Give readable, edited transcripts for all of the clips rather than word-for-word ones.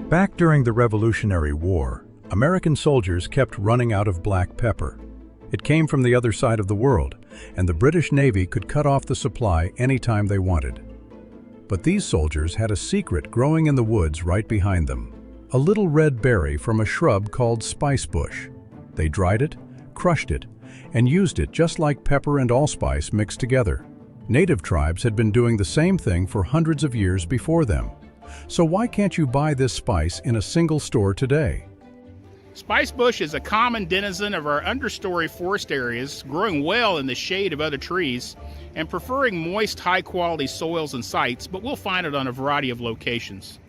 Back during the Revolutionary War, American soldiers kept running out of black pepper. It came from the other side of the world, and the British Navy could cut off the supply anytime they wanted. But these soldiers had a secret growing in the woods right behind them, a little red berry from a shrub called spicebush. They dried it, crushed it, and used it just like pepper and allspice mixed together. Native tribes had been doing the same thing for hundreds of years before them. So why can't you buy this spice in a single store today? Spicebush is a common denizen of our understory forest areas, growing well in the shade of other trees and preferring moist, high-quality soils and sites, but we'll find it on a variety of locations.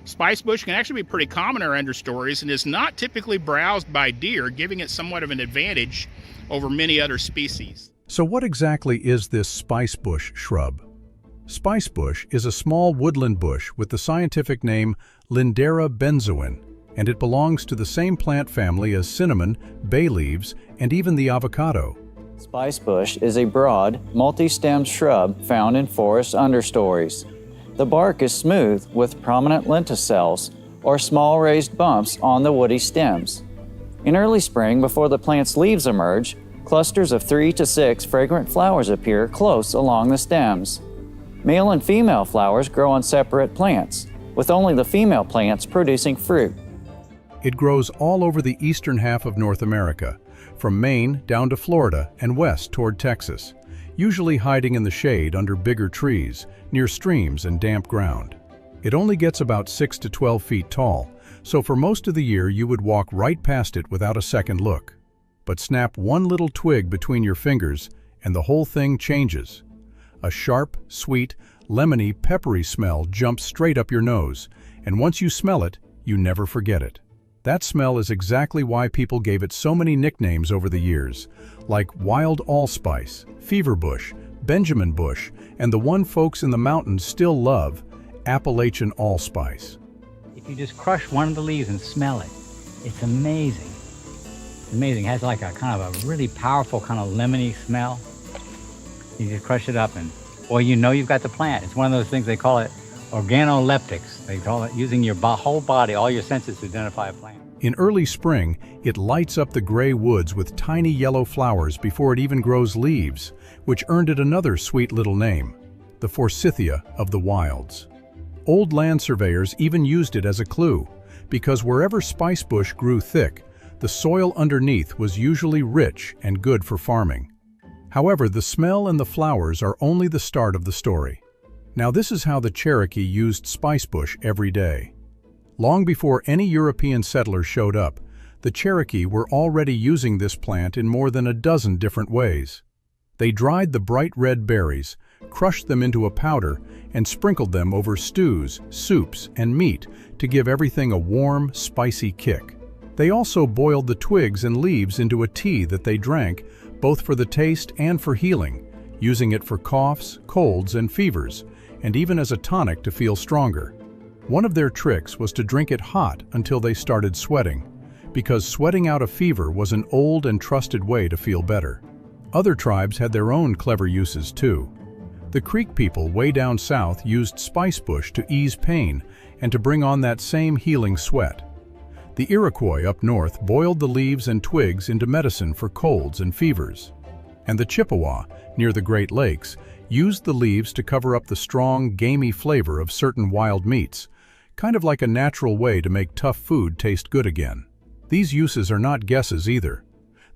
Spicebush can actually be pretty common in our understories and is not typically browsed by deer, giving it somewhat of an advantage over many other species. So what exactly is this spicebush shrub? Spicebush is a small woodland bush with the scientific name Lindera benzoin, and it belongs to the same plant family as cinnamon, bay leaves, and even the avocado. Spicebush is a broad, multi-stemmed shrub found in forest understories. The bark is smooth with prominent lenticels, or small raised bumps on the woody stems. In early spring, before the plant's leaves emerge, clusters of 3 to 6 fragrant flowers appear close along the stems. Male and female flowers grow on separate plants, with only the female plants producing fruit. It grows all over the eastern half of North America, from Maine down to Florida and west toward Texas, usually hiding in the shade under bigger trees, near streams and damp ground. It only gets about 6 to 12 feet tall, so for most of the year you would walk right past it without a second look. But snap one little twig between your fingers and the whole thing changes. A sharp, sweet, lemony, peppery smell jumps straight up your nose, and once you smell it, you never forget it. That smell is exactly why people gave it so many nicknames over the years, like wild allspice, feverbush, Benjamin bush, and the one folks in the mountains still love, Appalachian allspice. If you just crush one of the leaves and smell it, it's amazing. It's amazing. It has like a kind of a really powerful kind of lemony smell. You just crush it up and, well, you know you've got the plant. It's one of those things, they call it organoleptics. They call it using your whole body, all your senses to identify a plant. In early spring, it lights up the gray woods with tiny yellow flowers before it even grows leaves, which earned it another sweet little name, the forsythia of the wilds. Old land surveyors even used it as a clue, because wherever spicebush grew thick, the soil underneath was usually rich and good for farming. However, the smell and the flowers are only the start of the story. Now this is how the Cherokee used spicebush every day. Long before any European settlers showed up, the Cherokee were already using this plant in more than a dozen different ways. They dried the bright red berries, crushed them into a powder, and sprinkled them over stews, soups, and meat to give everything a warm, spicy kick. They also boiled the twigs and leaves into a tea that they drank, both for the taste and for healing, using it for coughs, colds, and fevers, and even as a tonic to feel stronger. One of their tricks was to drink it hot until they started sweating, because sweating out a fever was an old and trusted way to feel better. Other tribes had their own clever uses too. The Creek people way down south used spicebush to ease pain and to bring on that same healing sweat. The Iroquois up north boiled the leaves and twigs into medicine for colds and fevers. And the Chippewa, near the Great Lakes, used the leaves to cover up the strong, gamey flavor of certain wild meats, kind of like a natural way to make tough food taste good again. These uses are not guesses either.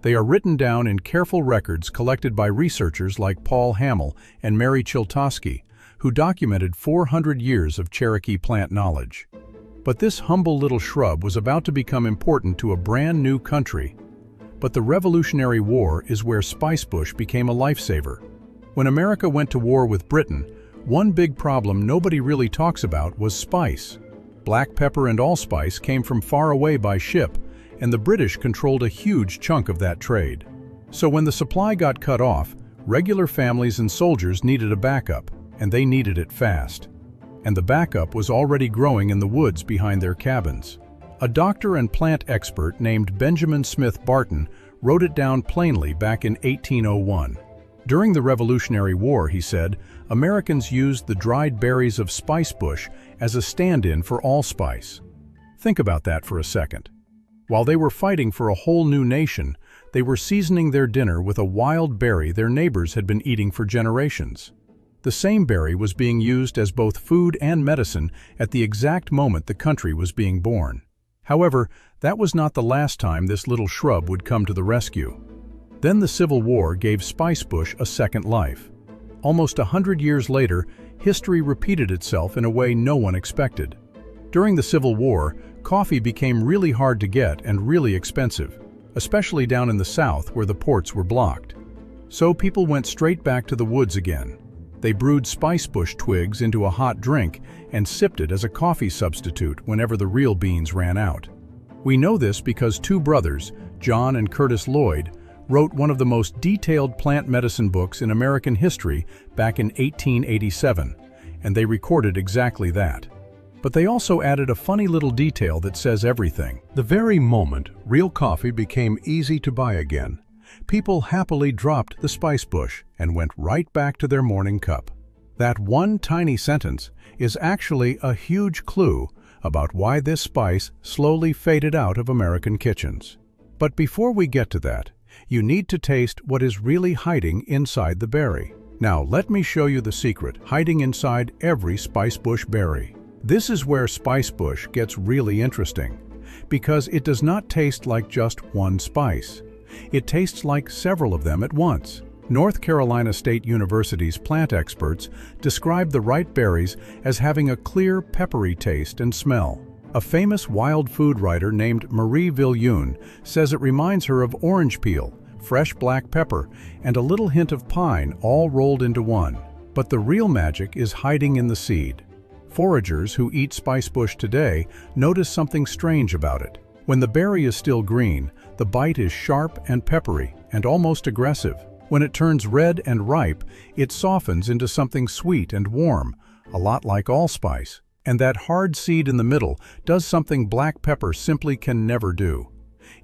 They are written down in careful records collected by researchers like Paul Hamill and Mary Chiltosky, who documented 400 years of Cherokee plant knowledge. But this humble little shrub was about to become important to a brand new country. But the Revolutionary War is where spicebush became a lifesaver. When America went to war with Britain, one big problem nobody really talks about was spice. Black pepper and allspice came from far away by ship, and the British controlled a huge chunk of that trade. So when the supply got cut off, regular families and soldiers needed a backup, and they needed it fast. And the backup was already growing in the woods behind their cabins. A doctor and plant expert named Benjamin Smith Barton wrote it down plainly back in 1801. During the Revolutionary War, he said, Americans used the dried berries of spicebush as a stand-in for allspice. Think about that for a second. While they were fighting for a whole new nation, they were seasoning their dinner with a wild berry their neighbors had been eating for generations. The same berry was being used as both food and medicine at the exact moment the country was being born. However, that was not the last time this little shrub would come to the rescue. Then the Civil War gave spicebush a second life. Almost 100 years later, history repeated itself in a way no one expected. During the Civil War, coffee became really hard to get and really expensive, especially down in the South where the ports were blocked. So people went straight back to the woods again. They brewed spicebush twigs into a hot drink and sipped it as a coffee substitute whenever the real beans ran out. We know this because two brothers, John and Curtis Lloyd, wrote one of the most detailed plant medicine books in American history back in 1887, and they recorded exactly that. But they also added a funny little detail that says everything. The very moment real coffee became easy to buy again, people happily dropped the spicebush and went right back to their morning cup. That one tiny sentence is actually a huge clue about why this spice slowly faded out of American kitchens. But before we get to that, you need to taste what is really hiding inside the berry. Now let me show you the secret hiding inside every spicebush berry. This is where spicebush gets really interesting, because it does not taste like just one spice. It tastes like several of them at once. North Carolina State University's plant experts describe the right berries as having a clear, peppery taste and smell. A famous wild food writer named Marie Viljoen says it reminds her of orange peel, fresh black pepper, and a little hint of pine all rolled into one. But the real magic is hiding in the seed. Foragers who eat spicebush today notice something strange about it. When the berry is still green, the bite is sharp and peppery and almost aggressive. When it turns red and ripe, it softens into something sweet and warm, a lot like allspice. And that hard seed in the middle does something black pepper simply can never do.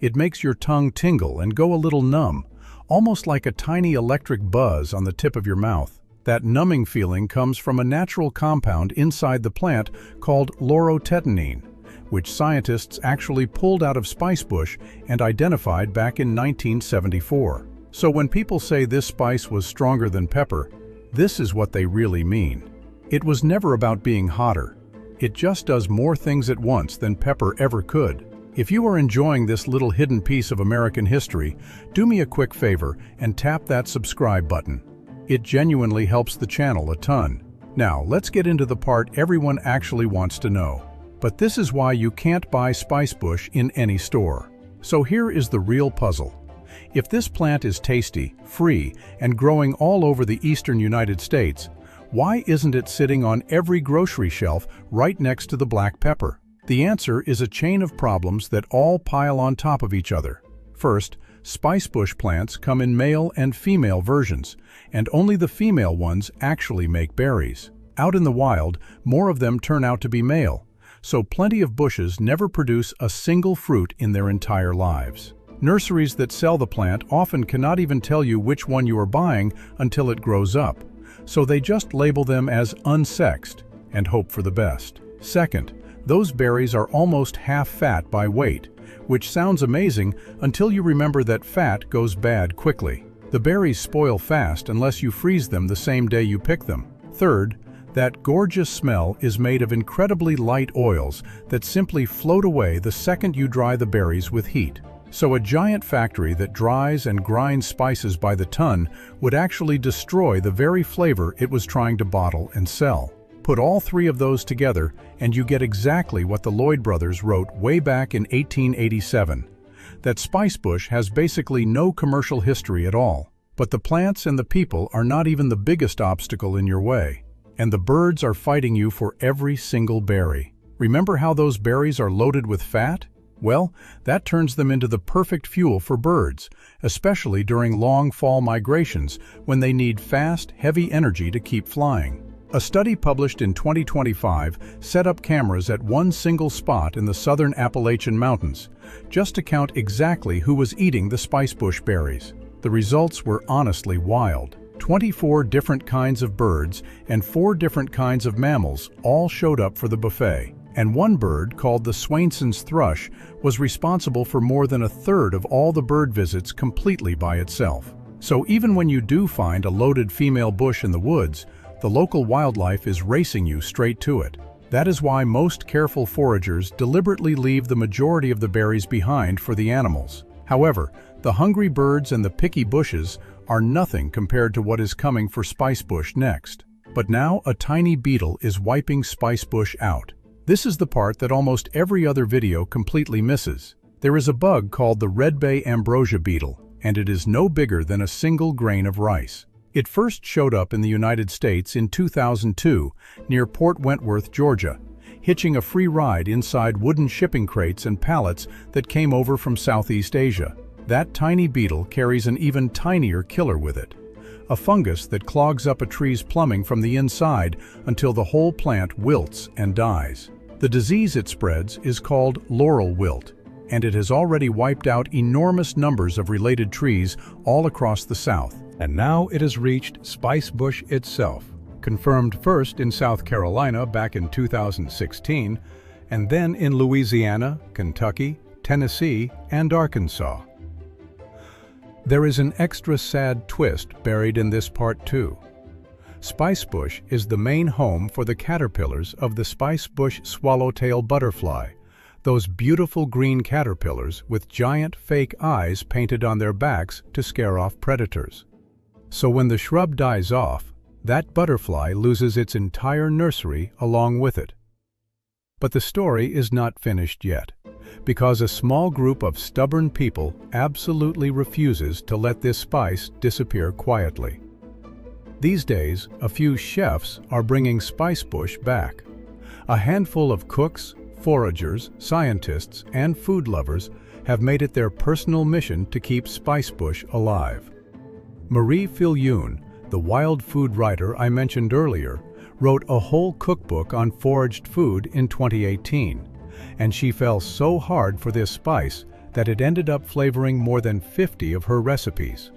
It makes your tongue tingle and go a little numb, almost like a tiny electric buzz on the tip of your mouth. That numbing feeling comes from a natural compound inside the plant called laurotetanine, which scientists actually pulled out of spicebush and identified back in 1974. So when people say this spice was stronger than pepper, this is what they really mean. It was never about being hotter. It just does more things at once than pepper ever could. If you are enjoying this little hidden piece of American history, do me a quick favor and tap that subscribe button. It genuinely helps the channel a ton. Now, let's get into the part everyone actually wants to know. But this is why you can't buy spicebush in any store. So here is the real puzzle. If this plant is tasty, free, and growing all over the eastern United States, why isn't it sitting on every grocery shelf right next to the black pepper? The answer is a chain of problems that all pile on top of each other. First, spicebush plants come in male and female versions, and only the female ones actually make berries. Out in the wild, more of them turn out to be male, so plenty of bushes never produce a single fruit in their entire lives. Nurseries that sell the plant often cannot even tell you which one you are buying until it grows up, so they just label them as unsexed and hope for the best. Second, those berries are almost half fat by weight, which sounds amazing until you remember that fat goes bad quickly. The berries spoil fast unless you freeze them the same day you pick them. Third, that gorgeous smell is made of incredibly light oils that simply float away the second you dry the berries with heat. So a giant factory that dries and grinds spices by the ton would actually destroy the very flavor it was trying to bottle and sell. Put all three of those together and you get exactly what the Lloyd brothers wrote way back in 1887, that spicebush has basically no commercial history at all. But the plants and the people are not even the biggest obstacle in your way, and the birds are fighting you for every single berry. Remember how those berries are loaded with fat? Well, that turns them into the perfect fuel for birds, especially during long fall migrations when they need fast, heavy energy to keep flying. A study published in 2025 set up cameras at one single spot in the southern Appalachian Mountains, just to count exactly who was eating the spicebush berries. The results were honestly wild. 24 different kinds of birds and 4 different kinds of mammals all showed up for the buffet. And one bird, called the Swainson's thrush, was responsible for more than a third of all the bird visits completely by itself. So even when you do find a loaded female bush in the woods, the local wildlife is racing you straight to it. That is why most careful foragers deliberately leave the majority of the berries behind for the animals. However, the hungry birds and the picky bushes are nothing compared to what is coming for spicebush next. But now a tiny beetle is wiping spicebush out. This is the part that almost every other video completely misses. There is a bug called the red bay ambrosia beetle, and it is no bigger than a single grain of rice. It first showed up in the United States in 2002 near Port Wentworth, Georgia, hitching a free ride inside wooden shipping crates and pallets that came over from Southeast Asia. That tiny beetle carries an even tinier killer with it, a fungus that clogs up a tree's plumbing from the inside until the whole plant wilts and dies. The disease it spreads is called laurel wilt, and it has already wiped out enormous numbers of related trees all across the South. And now it has reached spicebush itself, confirmed first in South Carolina back in 2016, and then in Louisiana, Kentucky, Tennessee, and Arkansas. There is an extra sad twist buried in this part too. Spicebush is the main home for the caterpillars of the spicebush swallowtail butterfly, those beautiful green caterpillars with giant fake eyes painted on their backs to scare off predators. So when the shrub dies off, that butterfly loses its entire nursery along with it. But the story is not finished yet, because a small group of stubborn people absolutely refuses to let this spice disappear quietly. These days, a few chefs are bringing spicebush back. A handful of cooks, foragers, scientists, and food lovers have made it their personal mission to keep spicebush alive. Marie Fillion, the wild food writer I mentioned earlier, wrote a whole cookbook on foraged food in 2018, and she fell so hard for this spice that it ended up flavoring more than 50 of her recipes.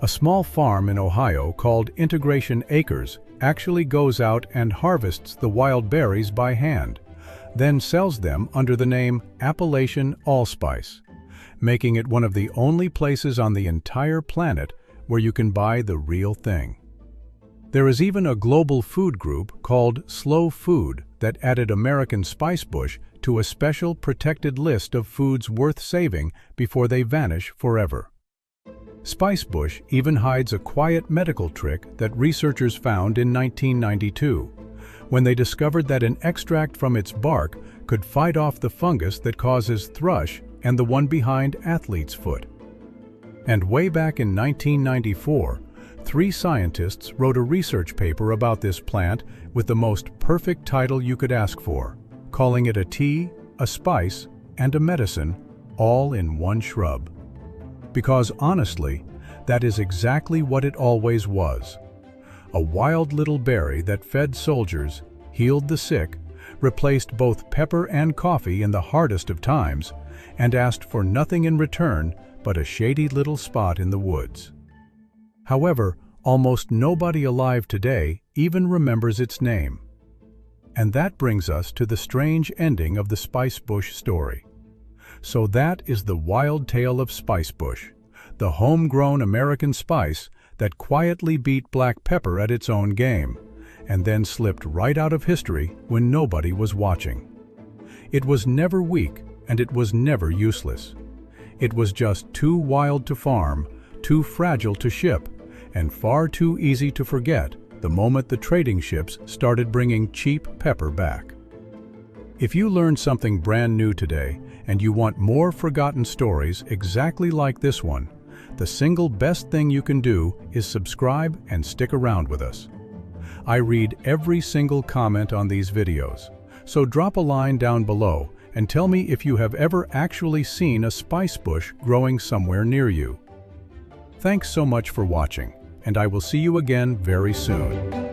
A small farm in Ohio called Integration Acres actually goes out and harvests the wild berries by hand, then sells them under the name Appalachian Allspice, making it one of the only places on the entire planet where you can buy the real thing. There is even a global food group called Slow Food that added American spicebush to a special protected list of foods worth saving before they vanish forever. Spicebush even hides a quiet medical trick that researchers found in 1992, when they discovered that an extract from its bark could fight off the fungus that causes thrush and the one behind athlete's foot. And way back in 1994, 3 scientists wrote a research paper about this plant with the most perfect title you could ask for, calling it a tea, a spice, and a medicine, all in one shrub. Because honestly, that is exactly what it always was. A wild little berry that fed soldiers, healed the sick, replaced both pepper and coffee in the hardest of times, and asked for nothing in return but a shady little spot in the woods. However, almost nobody alive today even remembers its name. And that brings us to the strange ending of the spicebush story. So that is the wild tale of spicebush, the homegrown American spice that quietly beat black pepper at its own game, and then slipped right out of history when nobody was watching. It was never weak, and it was never useless. It was just too wild to farm, too fragile to ship, and far too easy to forget the moment the trading ships started bringing cheap pepper back. If you learned something brand new today, and you want more forgotten stories exactly like this one, the single best thing you can do is subscribe and stick around with us. I read every single comment on these videos, so drop a line down below and tell me if you have ever actually seen a spicebush growing somewhere near you. Thanks so much for watching, and I will see you again very soon.